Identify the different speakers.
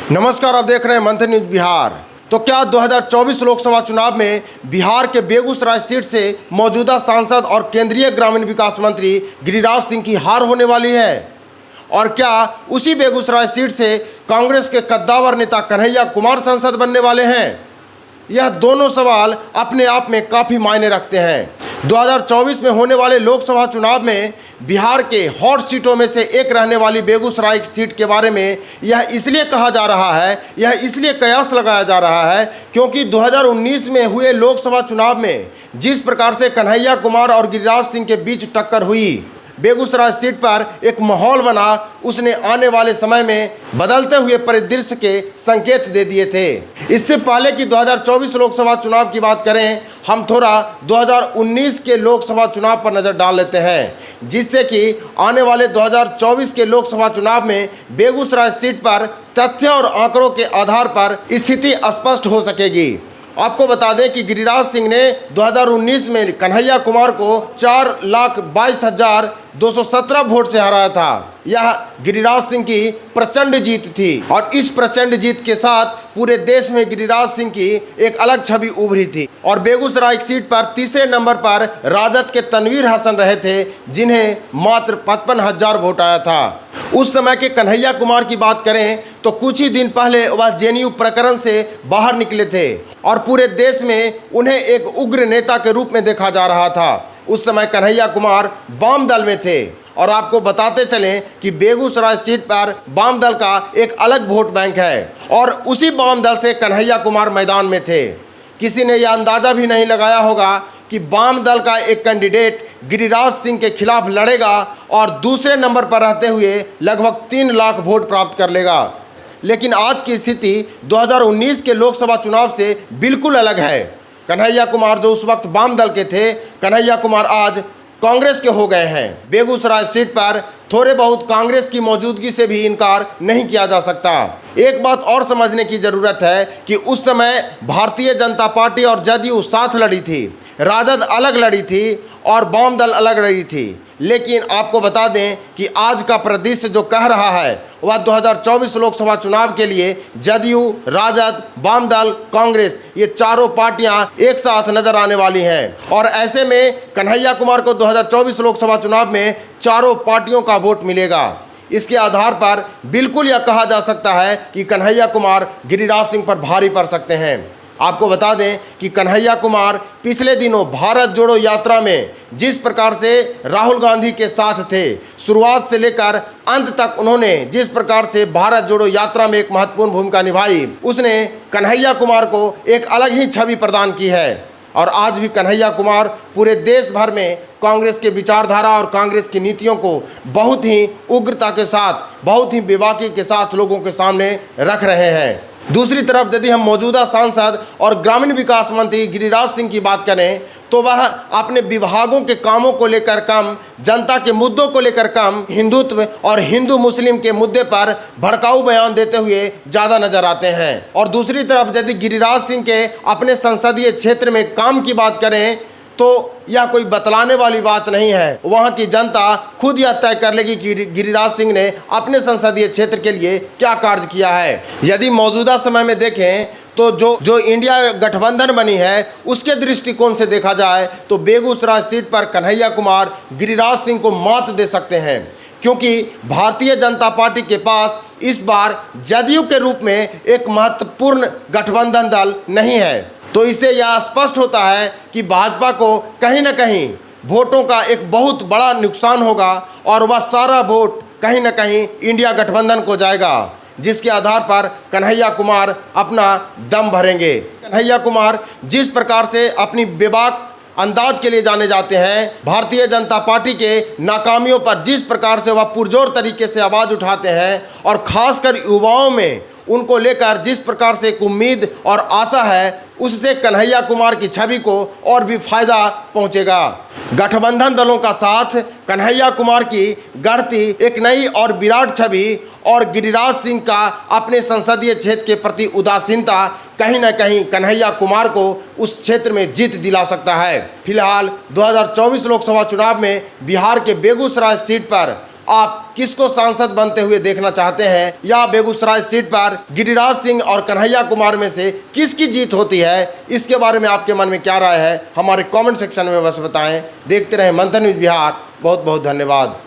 Speaker 1: नमस्कार, आप देख रहे हैं मंथन न्यूज बिहार। तो क्या 2024 लोकसभा चुनाव में बिहार के बेगूसराय सीट से मौजूदा सांसद और केंद्रीय ग्रामीण विकास मंत्री गिरिराज सिंह की हार होने वाली है? और क्या उसी बेगूसराय सीट से कांग्रेस के कद्दावर नेता कन्हैया कुमार सांसद बनने वाले हैं? यह दोनों सवाल अपने आप में काफ़ी मायने रखते हैं। 2024 में होने वाले लोकसभा चुनाव में बिहार के हॉट सीटों में से एक रहने वाली बेगूसराय सीट के बारे में यह इसलिए कहा जा रहा है, यह इसलिए कयास लगाया जा रहा है क्योंकि 2019 में हुए लोकसभा चुनाव में जिस प्रकार से कन्हैया कुमार और गिरिराज सिंह के बीच टक्कर हुई, बेगूसराय सीट पर एक माहौल बना, उसने आने वाले समय में बदलते हुए परिदृश्य के संकेत दे दिए थे। इससे पहले कि 2024 लोकसभा चुनाव की बात करें, हम थोड़ा 2019 के लोकसभा चुनाव पर नज़र डाल लेते हैं, जिससे कि आने वाले 2024 के लोकसभा चुनाव में बेगूसराय सीट पर तथ्य और आंकड़ों के आधार पर स्थिति स्पष्ट हो सकेगी। आपको बता दें कि गिरिराज सिंह ने 2019 में कन्हैया कुमार को 4,22,217 वोट से हराया था। यह गिरिराज सिंह की प्रचंड जीत थी और इस प्रचंड जीत के साथ पूरे देश में गिरिराज सिंह की एक अलग छवि उभरी थी। और बेगूसराय सीट पर तीसरे नंबर पर राजद के तनवीर हसन रहे थे, जिन्हें मात्र 55,000 वोट आया था। उस समय के कन्हैया कुमार की बात करें तो कुछ ही दिन पहले वह जेएनयू प्रकरण से बाहर निकले थे और पूरे देश में उन्हें एक उग्र नेता के रूप में देखा जा रहा था। उस समय कन्हैया कुमार वाम दल में थे और आपको बताते चलें कि बेगूसराय सीट पर वाम दल का एक अलग वोट बैंक है और उसी वाम दल से कन्हैया कुमार मैदान में थे। किसी ने यह अंदाज़ा भी नहीं लगाया होगा कि वाम दल का एक कैंडिडेट गिरिराज सिंह के खिलाफ लड़ेगा और दूसरे नंबर पर रहते हुए लगभग 3 लाख वोट प्राप्त कर लेगा। लेकिन आज की स्थिति 2019 के लोकसभा चुनाव से बिल्कुल अलग है। कन्हैया कुमार जो उस वक्त वाम दल के थे, कन्हैया कुमार आज कांग्रेस के हो गए हैं। बेगूसराय सीट पर थोड़े बहुत कांग्रेस की मौजूदगी से भी इनकार नहीं किया जा सकता। एक बात और समझने की ज़रूरत है कि उस समय भारतीय जनता पार्टी और जदयू साथ लड़ी थी, राजद अलग लड़ी थी और वाम दल अलग लड़ी थी। लेकिन आपको बता दें कि आज का परिदृश्य जो कह रहा है वह 2024 लोकसभा चुनाव के लिए जदयू, राजद, वाम दल, कांग्रेस, ये चारों पार्टियां एक साथ नजर आने वाली हैं। और ऐसे में कन्हैया कुमार को 2024 लोकसभा चुनाव में चारों पार्टियों का वोट मिलेगा। इसके आधार पर बिल्कुल यह कहा जा सकता है कि कन्हैया कुमार गिरिराज सिंह पर भारी पड़ सकते हैं। आपको बता दें कि कन्हैया कुमार पिछले दिनों भारत जोड़ो यात्रा में जिस प्रकार से राहुल गांधी के साथ थे, शुरुआत से लेकर अंत तक उन्होंने जिस प्रकार से भारत जोड़ो यात्रा में एक महत्वपूर्ण भूमिका निभाई, उसने कन्हैया कुमार को एक अलग ही छवि प्रदान की है। और आज भी कन्हैया कुमार पूरे देश भर में कांग्रेस के विचारधारा और कांग्रेस की नीतियों को बहुत ही उग्रता के साथ, बहुत ही बेबाकी के साथ लोगों के सामने रख रहे हैं। दूसरी तरफ यदि हम मौजूदा सांसद और ग्रामीण विकास मंत्री गिरिराज सिंह की बात करें तो वह अपने विभागों के कामों को लेकर कम, जनता के मुद्दों को लेकर कम, हिंदुत्व और हिंदू मुस्लिम के मुद्दे पर भड़काऊ बयान देते हुए ज़्यादा नजर आते हैं। और दूसरी तरफ यदि गिरिराज सिंह के अपने संसदीय क्षेत्र में काम की बात करें तो यह कोई बतलाने वाली बात नहीं है। वहाँ की जनता खुद यह तय कर लेगी कि गिरिराज सिंह ने अपने संसदीय क्षेत्र के लिए क्या कार्य किया है। यदि मौजूदा समय में देखें तो जो इंडिया गठबंधन बनी है उसके दृष्टिकोण से देखा जाए तो बेगूसराय सीट पर कन्हैया कुमार गिरिराज सिंह को मात दे सकते हैं, क्योंकि भारतीय जनता पार्टी के पास इस बार जदयू के रूप में एक महत्वपूर्ण गठबंधन दल नहीं है। तो इससे यह स्पष्ट होता है कि भाजपा को कहीं न कहीं वोटों का एक बहुत बड़ा नुकसान होगा और वह सारा वोट कहीं न कहीं इंडिया गठबंधन को जाएगा, जिसके आधार पर कन्हैया कुमार अपना दम भरेंगे। कन्हैया कुमार जिस प्रकार से अपनी बेबाक अंदाज के लिए जाने जाते हैं, भारतीय जनता पार्टी के नाकामियों पर जिस प्रकार से वह पुरजोर तरीके से आवाज़ उठाते हैं और ख़ासकर युवाओं में उनको लेकर जिस प्रकार से एक उम्मीद और आशा है, उससे कन्हैया कुमार की छवि को और भी फायदा पहुंचेगा। गठबंधन दलों का साथ कन्हैया कुमार की गढ़ती एक नई और विराट छवि और गिरिराज सिंह का अपने संसदीय क्षेत्र के प्रति उदासीनता कहीं न कहीं कन्हैया कुमार को उस क्षेत्र में जीत दिला सकता है। फिलहाल 2024 लोकसभा चुनाव में बिहार के बेगूसराय सीट पर आप किसको सांसद बनते हुए देखना चाहते हैं, या बेगूसराय सीट पर गिरिराज सिंह और कन्हैया कुमार में से किसकी जीत होती है, इसके बारे में आपके मन में क्या राय है हमारे कमेंट सेक्शन में बस बताएं। देखते रहें मंथन न्यूज़ बिहार। बहुत बहुत धन्यवाद।